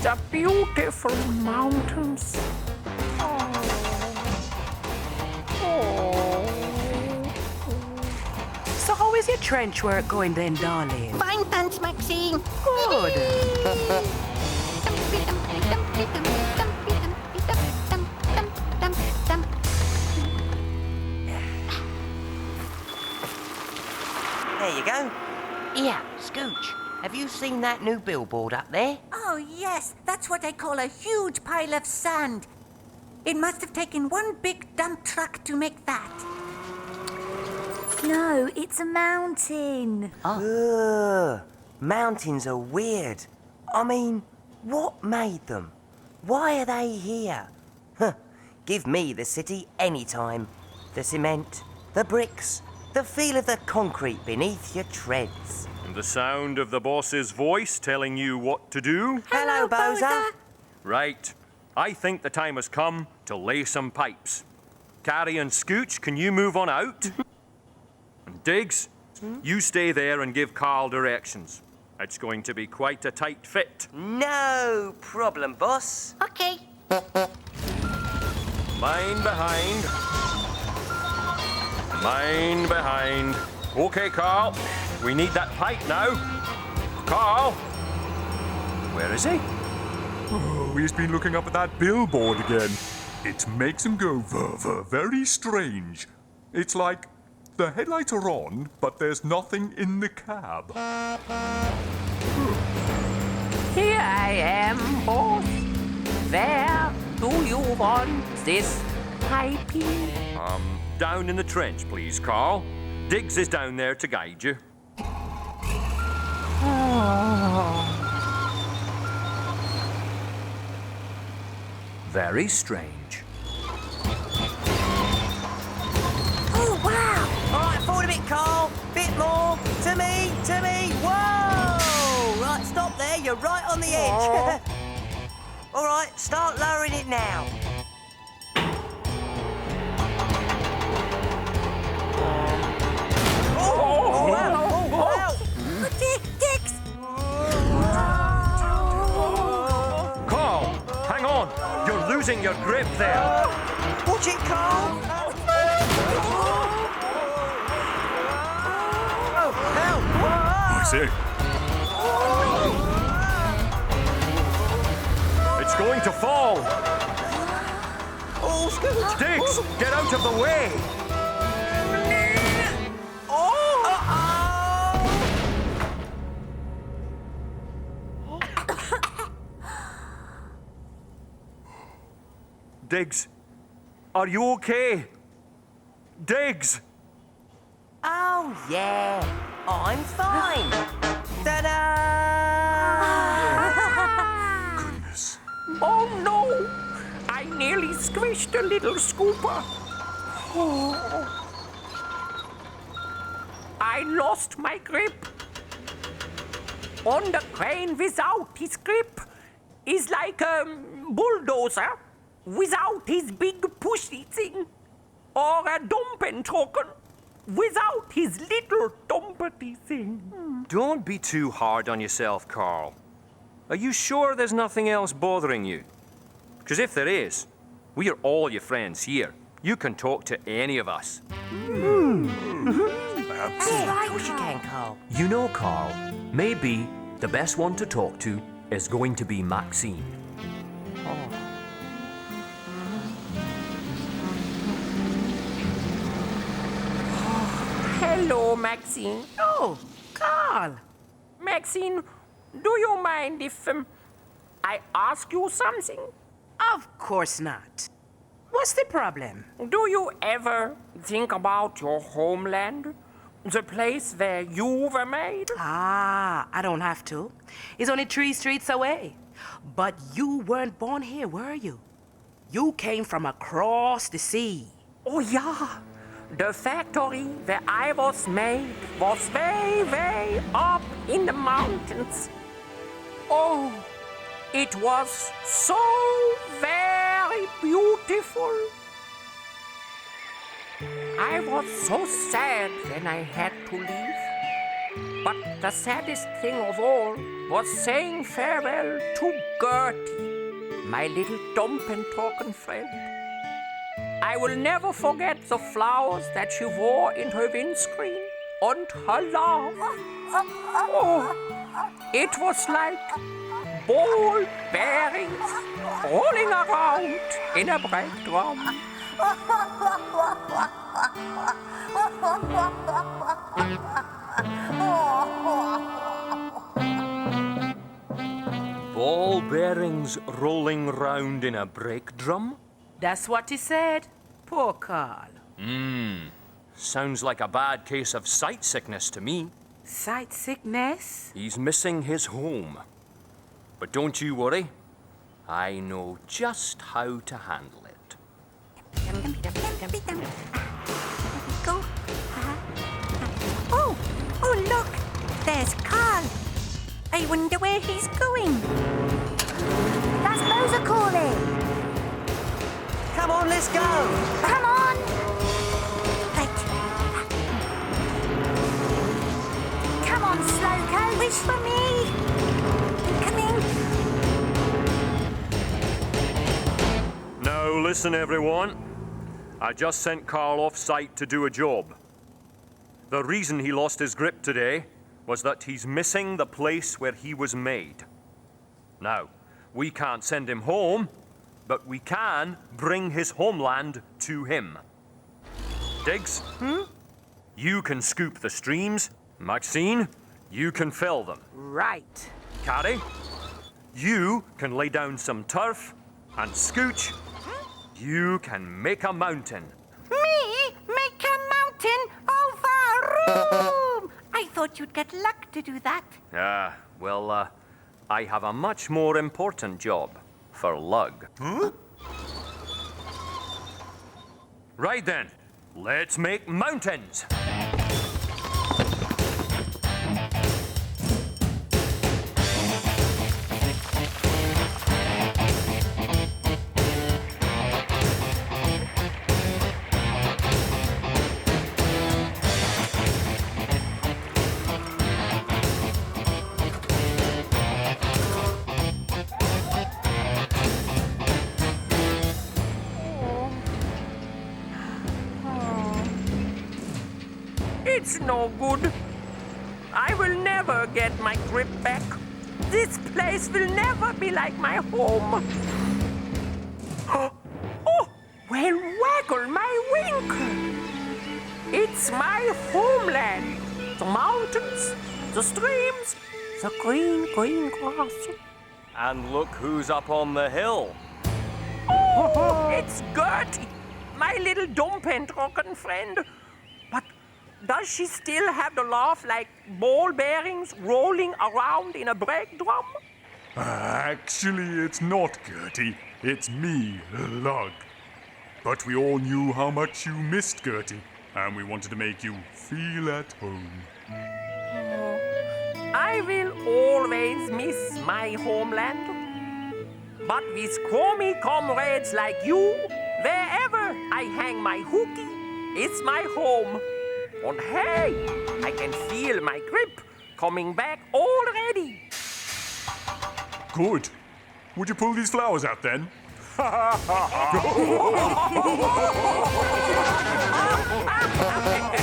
The beautiful mountains. So how is your trench work going then, darling? Fine, thanks, Maxine. Good. There you go. Yeah, Scooch, have you seen that new billboard up there? Oh, yes, that's what I call a huge pile of sand. It must have taken one big dump truck to make that. No, it's a mountain. Ugh, mountains are weird. I mean, what made them? Why are they here? Huh, give me the city anytime. The cement, the bricks, the feel of the concrete beneath your treads. And the sound of the boss's voice telling you what to do? Hello, Boza. Right. I think the time has come to lay some pipes. Carrie and Scooch, can you move on out? And Diggs, you stay there and give Carl directions. It's going to be quite a tight fit. No problem, boss. Okay. Line behind. Line behind. Okay, Carl. We need that pipe now. Carl! Where is he? Oh, he's been looking up at that billboard again. It makes him go very strange. It's like the headlights are on, but there's nothing in the cab. Here I am, boss. Where do you want this piping? Down in the trench, please, Carl. Diggs is down there to guide you. Very strange. Oh, wow. All right, forward a bit, Carl. Bit more. To me, to me. Whoa! Right, stop there. You're right on the edge. All right, start lowering it now. Oh, wow. Oh, wow. Dix! Carl, hang on. You're losing your grip there. Watch it, Carl. Oh, help. I see. It's going to fall. Oh, Scooch. Diggs, get out of the way. Diggs, are you okay? Diggs! Oh, yeah. I'm fine. Ta-da! Goodness. Oh no! I nearly squished a little scooper. Oh. I lost my grip. On the crane without his grip is like a bulldozer without his big pushy thing. Or a dumping truck without his little dumpety thing. Don't be too hard on yourself, Carl. Are you sure there's nothing else bothering you? Because if there is, we are all your friends here. You can talk to any of us. That's right. Of course you can, Carl. You know, Carl, maybe the best one to talk to is going to be Maxine. Hello, Maxine. Oh, Carl. Maxine, do you mind if I ask you something? Of course not. What's the problem? Do you ever think about your homeland? The place where you were made? Ah, I don't have to. It's only 3 streets away. But you weren't born here, were you? You came from across the sea. Oh, yeah. The factory where I was made was way, way up in the mountains. Oh, it was so very beautiful. I was so sad when I had to leave. But the saddest thing of all was saying farewell to Gertie, my little Dumpentrocken friend. I will never forget the flowers that she wore in her windscreen and her laugh. Oh, it was like ball bearings rolling around in a brake drum. Ball bearings rolling round in a brake drum? That's what he said. Poor Carl. Sounds like a bad case of sight sickness to me. Sight sickness? He's missing his home. But don't you worry. I know just how to handle it. Go. Oh, look. There's Carl. I wonder where he's going. That's Moser calling. Come on, let's go! Come on. Right. Come on, Slowco. Wish for me. I'm coming. Now listen, everyone. I just sent Carl off site to do a job. The reason he lost his grip today was that he's missing the place where he was made. Now, we can't send him home, but we can bring his homeland to him. Diggs? You can scoop the streams. Maxine, you can fill them. Right. Carrie, you can lay down some turf. And Scooch, you can make a mountain. Me? Make a mountain over room. I thought you'd get luck to do that. Well, I have a much more important job for Lug. Right then, let's make mountains. It's no good. I will never get my grip back. This place will never be like my home. Oh, well, waggle my winkle. It's my homeland. The mountains, the streams, the green, green grass. And look who's up on the hill. Oh, it's Gertie, my little Dumpentrocken friend. But does she still have the laugh like ball bearings rolling around in a brake drum? Actually, it's not Gertie. It's me, Lug. But we all knew how much you missed Gertie, and we wanted to make you feel at home. I will always miss my homeland. But with crummy comrades like you, wherever I hang my hooky, it's my home. And hey, I can feel my grip coming back already. Good. Would you pull these flowers out then? Ha ha ha!